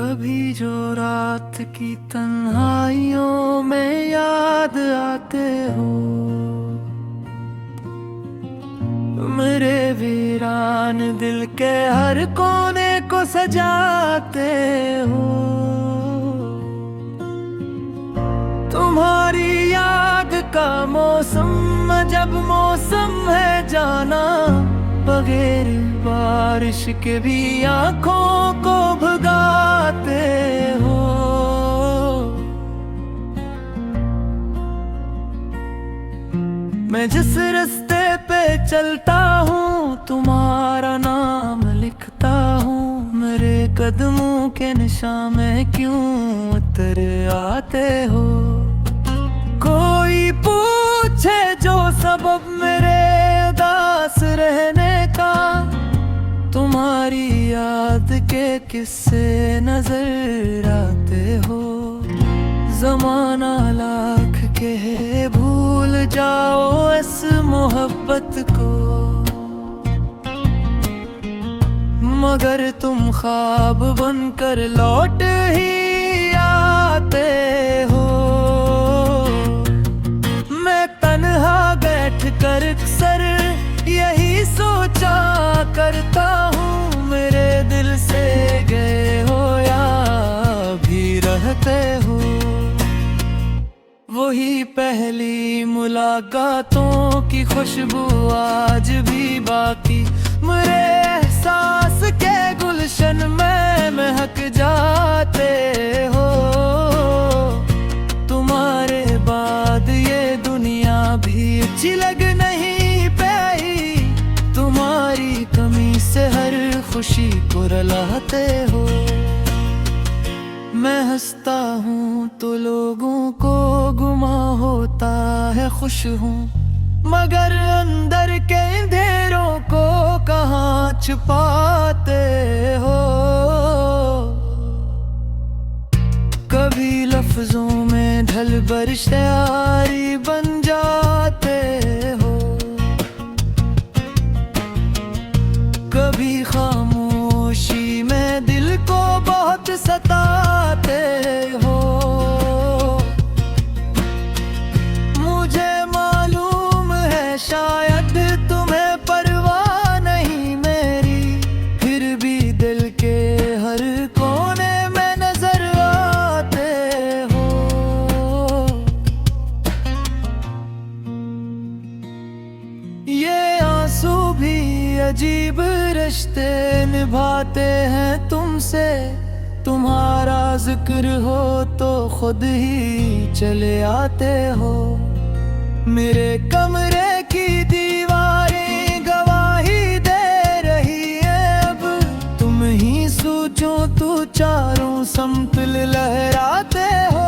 कभी जो रात की तन्हाइयों में याद आते हो, मेरे वीरान दिल के हर कोने को सजाते हो। तुम्हारी याद का मौसम जब मौसम है जाना, बगैर बारिश के भी आंखों को भगाते हो। मैं जिस रास्ते पे चलता हूँ तुम्हारा नाम लिखता हूँ, मेरे कदमों के निशान में क्यों उतर आते हो। कोई पूछे जो सबब मेरे उदास रहने का, तुम्हारी याद के किस्से नजर आते हो। जमाना लाख के भूल जाओ इस मोहब्बत को, मगर तुम ख्वाब बनकर लौट ही आते हो। मैं तन्हा बैठ कर अक्सर यही सोचा करता हूँ, मेरे दिल से गए हो या भी रहते हो। वही पहली मुलाकातों की खुशबू आज भी बाकी मेरे एहसास के गुलशन में महक जाते हो। तुम्हारे बाद ये दुनिया भी अच्छी लग नहीं पाई, तुम्हारी कमी से हर खुशी को रुलाते हो। मैं हंसता हूँ तो लोगों को गुमा होता है, खुश हूँ मगर अंदर के अंधेरों को कहाँ छुपाते हो। कभी लफ्जों में ढल कर शायरी बन जाते हो, कभी खामोशी में दिल को बहुत सताते हो। मुझे मालूम है शायद तुम्हें परवाह नहीं मेरी, फिर भी दिल के हर कोने में नजर आते हो। ये आंसू भी अजीब रिश्ते निभाते हैं तुमसे, तुम्हारा जिक्र हो तो खुद ही चले आते हो। मेरे कमरे की दीवारें गवाही दे रही है, अब तुम ही सोचो तो चारों समतल लहराते हो।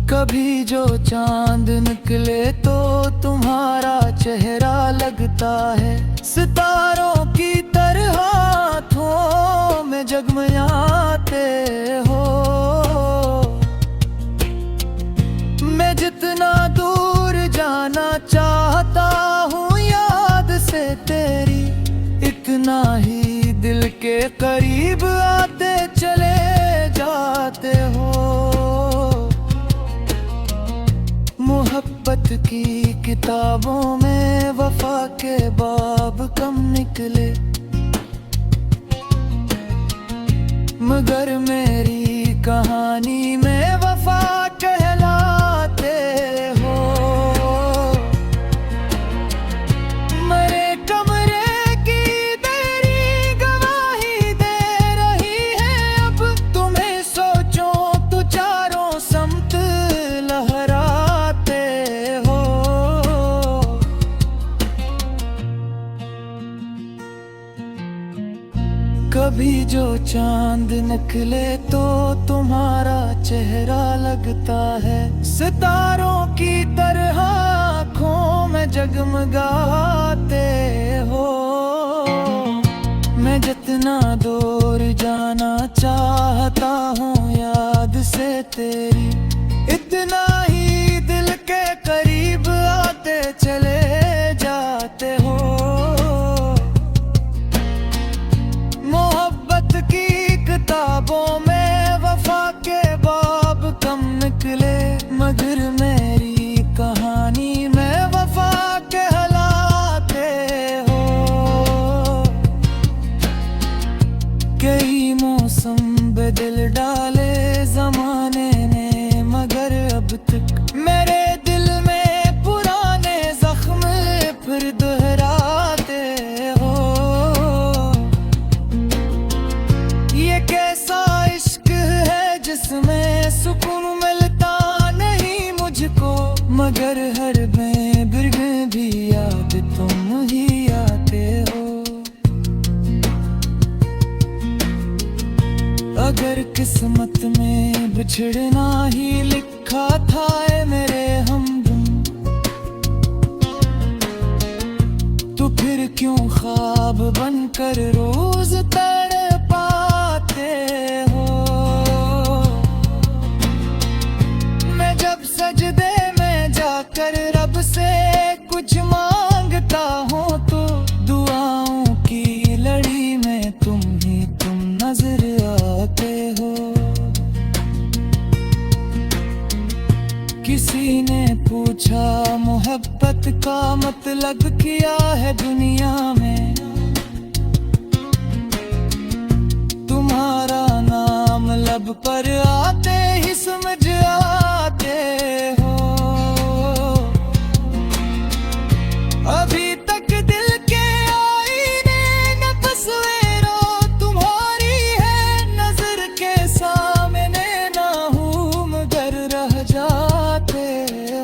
कभी जो चांद निकले तो तुम्हारा चेहरा लगता है, सितारों की तरह हाथों में जगमगाते हो। मैं जितना दूर जाना चाहता हूँ याद से तेरी, इतना ही दिल के करीब आते चले जाते हो। मोहब्बत की किताबों में वफा के बाब कम निकले, मगर मेरी कहानी में वफा कहलाते हो। मेरे कमरे की तेरी गवाही दे रही है, अब तुम्हें सोचो तो चारों समत लहराते हो। कभी जो चांद निकले तो तुम्हारा चेहरा लगता है, सितारों की तरह आँखों में जगमगाते हो। मैं जितना दूर जाना चाहता हूँ याद से तेरी, इतना ही दिल के करीब आते चले जाते हो। किस्मत में बिछड़ना ही लिखा था ए मेरे हमदम। तो फिर क्यों ख्वाब बनकर रोज तड़पाते हो। मैं जब सजदे में जाकर रब से कुछ मांगता हूँ तो दुआओं की लड़ी में तुम नजर आते हो। किसी ने पूछा मोहब्बत का मतलब क्या है दुनिया में। तुम्हारा नाम लब पर आते ही समझ आते हो। अभी तक दिल के आईने न तस्वीरों तुम्हारी है नजर के सामने ना हूँ मगर रह जाते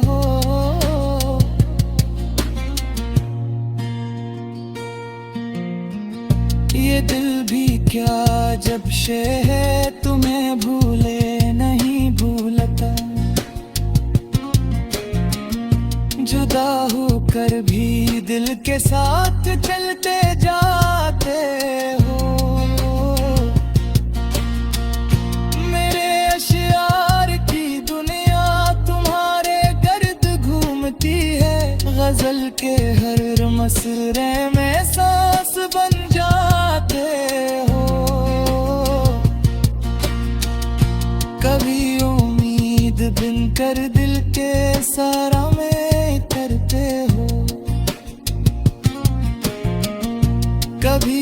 हो। ये दिल भी क्या जब शे है तुम्हें भूले नहीं भूलता। जुदा होकर भी दिल के साथ चलते जाते हो। मेरे अशियार की दुनिया तुम्हारे गर्द घूमती है। गजल के हर मसरे में सांस बन जाते हो। कभी उम्मीद बिन कर दिल के सारा में करते हो। कभी